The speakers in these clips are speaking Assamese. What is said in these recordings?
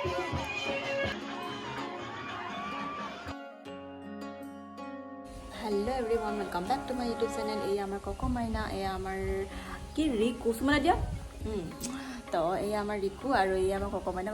Hello everyone, welcome back to my YouTube channel. এই আমার কোকো মাইনা, এই আমার কি রিকু সুমনা দিয়া তো এই আমার রিকু আৰু এই আমাৰ কোকো মাইনা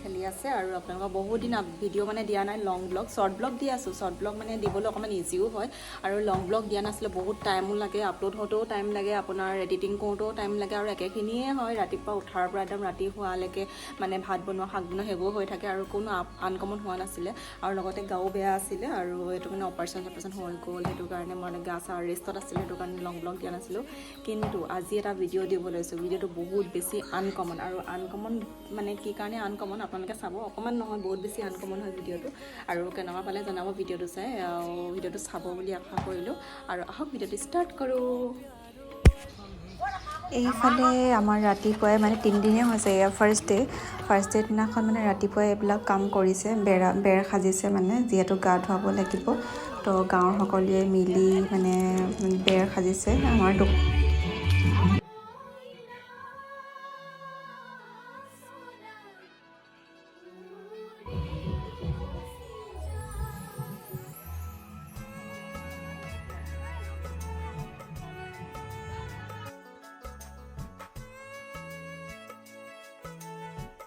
খেলি আছে আৰু আপোনালোকক বহুত দিন ভিডিঅ' মানে দিয়া নাই লং ব্লগ শৰ্ট ব্লগ দি আছোঁ শৰ্ট ব্লগ মানে দিবলৈ অকণমান ইজিও হয় আৰু লং ব্লগ দিয়া নাছিলে বহুত টাইমো লাগে আপলোড হওঁতেও টাইম লাগে আপোনাৰ এডিটিং কৰোঁতেও টাইম লাগে আৰু একেখিনিয়ে হয় ৰাতিপুৱা উঠাৰ পৰা একদম ৰাতি হোৱালৈকে মানে ভাত বনোৱা শাক বনোৱা সেইবোৰ হৈ থাকে আৰু কোনো আনকমন হোৱা নাছিলে আৰু লগতে গাও বেয়া আছিলে আৰু এইটো মানে অপাৰেশ্যন হৈ গ'ল সেইটো কাৰণে মই গা চা ৰেষ্টত আছিলে সেইটো কাৰণে লং ব্লগ দিয়া নাছিলোঁ কিন্তু আজি এটা ভিডিঅ' দিব লৈছোঁ ভিডিঅ'টো বহুত বেছি আনকমন আৰু আনকমন মানে কি কাৰণে আনকমন আপোনালোকে চাব অকণমান নহয় বহুত বেছি আনকমন হয় ভিডিঅ'টো আৰু কেনেকুৱা পালে জনাব ভিডিঅ'টো চাই ভিডিঅ'টো চাব বুলি আশা কৰিলোঁ আৰু আহক ভিডিঅ'টো ষ্টাৰ্ট কৰোঁ এইফালে আমাৰ ৰাতিপুৱাই মানে 3 দিনেই হৈছে এয়া ফাৰ্ষ্ট ডে দিনাখন মানে ৰাতিপুৱাই এইবিলাক কাম কৰিছে বেৰ সাজিছে মানে যিহেতু গা ধুৱাব লাগিব তো গাঁৱৰ সকলোৱে মিলি মানে বেৰ সাজিছে আমাৰ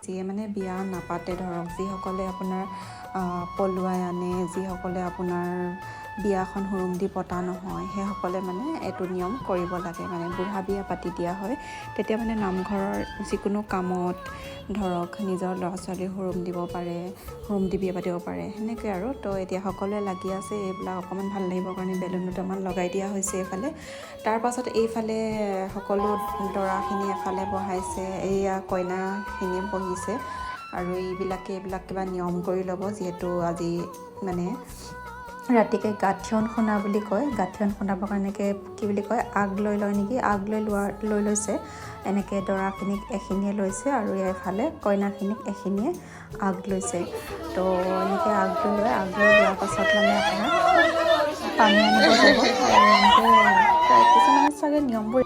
যিয়ে মানে বিয়া নাপাতে ধৰক যিসকলে আপোনাৰ পলুৱাই আনে যিসকলে আপোনাৰ বিয়াখন হুৰুম দি পতা নহয় সেইসকলে মানে এইটো নিয়ম কৰিব লাগে মানে বুঢ়া বিয়া পাতি দিয়া হয় তেতিয়া মানে নামঘৰৰ যিকোনো কামত ধৰক নিজৰ ল'ৰা ছোৱালী হুৰুম দিব পাৰে হুৰুম দি বিয়া পাতিব পাৰে সেনেকৈ আৰু তো এতিয়া সকলোৱে লাগি আছে এইবিলাক অকণমান ভাল লাগিবৰ কাৰণে বেলুন দুটামান লগাই দিয়া হৈছে এইফালে তাৰ পাছত এইফালে সকলো দৰাখিনি এফালে বহাইছে এইয়া কইনাখিনি বহিছে আৰু এইবিলাক কিবা নিয়ম কৰি ল'ব যিহেতু আজি মানে ৰাতিকে গাঠিয়ন শুনা বুলি কয় গাঠিয়ন শুনাবৰ কাৰণে কি বুলি কয় আগ লৈ লয় নেকি আগ লৈ লৈছে এনেকৈ দৰাখিনিক এখিনিয়ে লৈছে আৰু এফালে কইনাখিনিক এখিনিয়ে আগ লৈছে তো এনেকৈ আগ লৈ লোৱাৰ পাছত মানে আপোনাৰ পানী আনিব যাব আৰু এনেকৈ কিছুমানে চাগে নিয়মবোৰ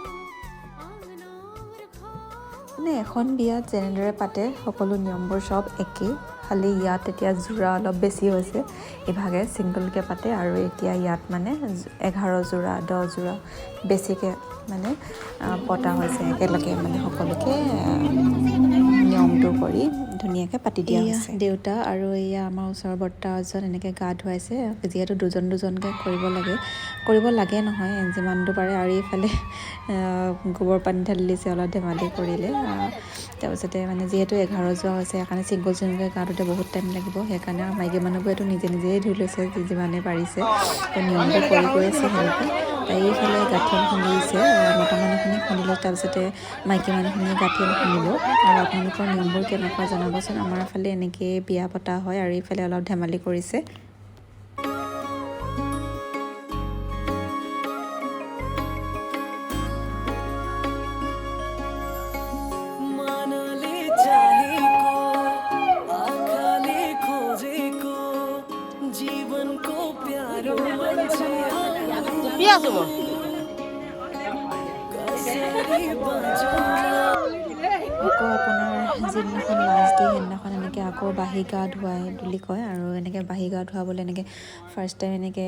মানে এখন বিয়াত যেনেদৰে পাতে সকলো নিয়মবোৰ চব একেই খালি ইয়াত এতিয়া যোৰা অলপ বেছি হৈছে ইভাগে ছিংগলকৈ পাতে আৰু এতিয়া ইয়াত মানে 11 যোৰা 10 যোৰা বেছিকৈ মানে পতা হৈছে একেলগে মানে সকলোকে নিয়মটো কৰি ধুনীয়াকৈ পাতি দিয়া হৈছে দেউতা আৰু এয়া আমাৰ ওচৰৰ বৰ্তা এজন এনেকৈ গা ধুৱাইছে যিহেতু দুজনকৈ কৰিব লাগে নহয় যিমানটো পাৰে আৰু এইফালে গোবৰ পানী ঢালি দিছে অলপ ধেমালি কৰিলে তাৰপিছতে মানে যিহেতু 11 যোৱা হৈছে সেইকাৰণে ছিংগলকৈ গা ধুওঁতে বহুত টাইম লাগিব সেইকাৰণে মাইকী মানুহবোৰেতো নিজেই ধুই লৈছে যিমানে পাৰিছে তো নিয়মটো কৰি আছে সেনেকৈ এইফালে গাঠিয়ন খুন্দিছে মতা মানুহখিনি খুন্দিলে তাৰপিছতে মাইকী মানুহখিনিয়ে গাঠিয়ন খুন্দিব আৰু আপোনালোকৰ নিয়মবোৰ কেনেকুৱা জনাবচোন আমাৰ ফালে এনেকৈ বিয়া পতা হয় আৰু এইফালে অলপ ধেমালি কৰিছে আকৌ আপোনাৰ যিদিনাখন লাষ্ট ডে সেইদিনাখন এনেকৈ আকৌ বাঁহী গা ধুৱাই বুলি কয় আৰু এনেকৈ বাঁহী গা ধুৱাবলৈ এনেকৈ ফাৰ্ষ্ট টাইম এনেকৈ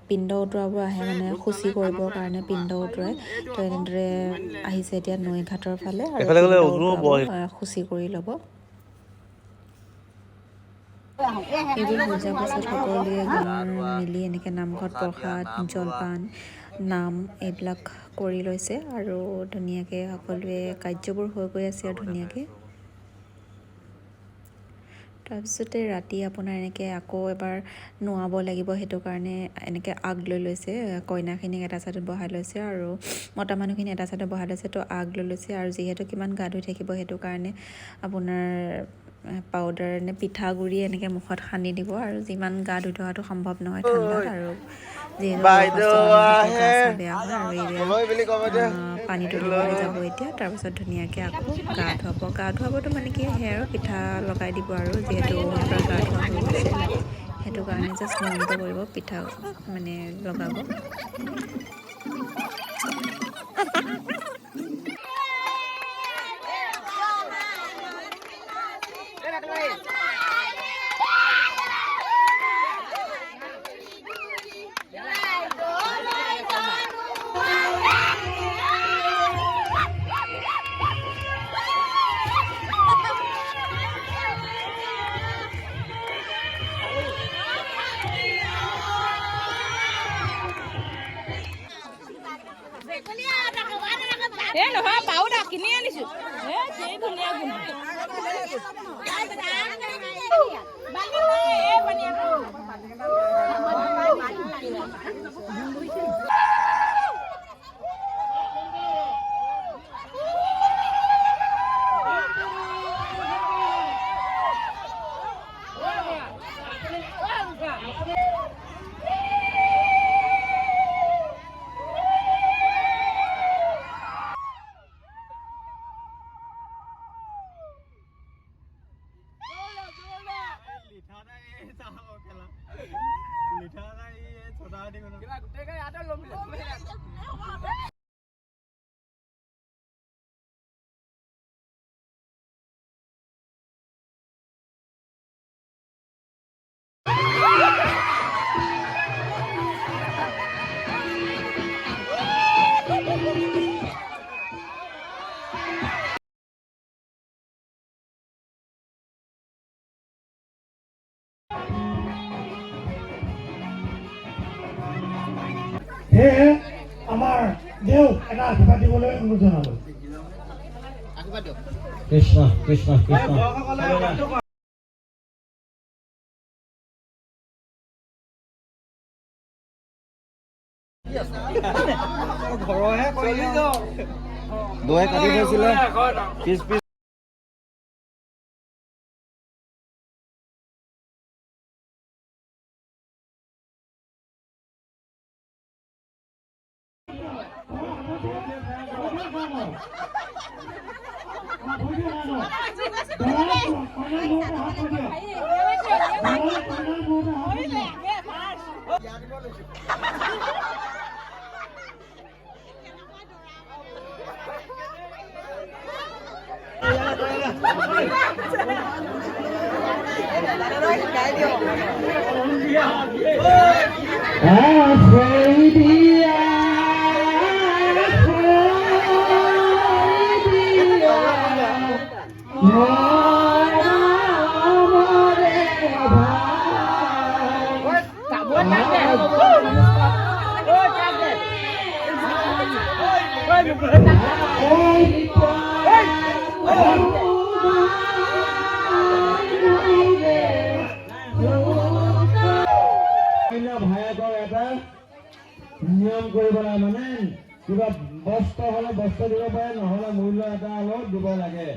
পিণ্ড উতোৱাবোৰ আহে মানে শুচি কৰিবৰ কাৰণে পিণ্ড উতোৱাই তো এনেদৰে আহিছে এতিয়া নৈ ঘাটৰ ফালে আৰু শুচি কৰি ল'ব এইবোৰ হৈ যোৱাৰ পাছত সকলোৱে গাঁৱৰ মিলি এনেকৈ নামঘৰত প্ৰসাদ জলপান নাম এইবিলাক কৰি লৈছে আৰু ধুনীয়াকৈ সকলোৱে কাৰ্যবোৰ হৈ গৈ আছে আৰু ধুনীয়াকৈ তাৰপিছতে ৰাতি আপোনাৰ এনেকৈ আকৌ এবাৰ নোৱাব লাগিব সেইটো কাৰণে এনেকৈ আগ লৈ লৈছে কইনাখিনিক এটা ছাইডত বহাই লৈছে আৰু মতা মানুহখিনি এটা ছাইডত বহাই লৈছে তো আগ লৈ লৈছে আৰু যিহেতু কিমান গা ধুই থাকিব সেইটো কাৰণে আপোনাৰ পাউডাৰ নে পিঠাগুড়ি এনেকৈ মুখত সানি দিব আৰু যিমান গা ধুই থকাটো সম্ভৱ নহয় ঠাণ্ডাত আৰু যিহেতু গা চা বেয়া হয় আৰু এতিয়া পানী তুলিবলৈ যাব এতিয়া তাৰপিছত ধুনীয়াকৈ আকৌ গা ধুৱাবতো মানে কি সেয়া আৰু পিঠা লগাই দিব আৰু যিহেতু পূৰা গা ধোৱা হৈ গৈছে সেইটো কাৰণে জাষ্ট নিয়মটো কৰিব পিঠা মানে লগাব সেয়েহে আমাৰ দেউক এটা আশীৰ্বাদ দিবলৈ অনুৰোধ জনালোঁ। কৃষ্ণ কৃষ্ণ কৃষ্ণ। দৈ কাটি থৈছিলে পিছ পিছ ভায়েকৰ এটা নিয়ম কৰিব লাগে, মানে কিবা বস্ত্ৰ হলে বস্ত্ৰ দিব পাৰে, নহলে মূল্য এটা অলপ দিব লাগে।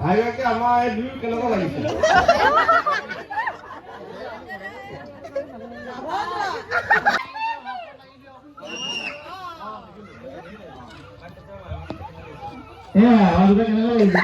ভাইকে আমাৰ এই দুই কেনেকুৱা লাগিছে? আমাৰ দুটো কেনেকুৱা লাগিছে?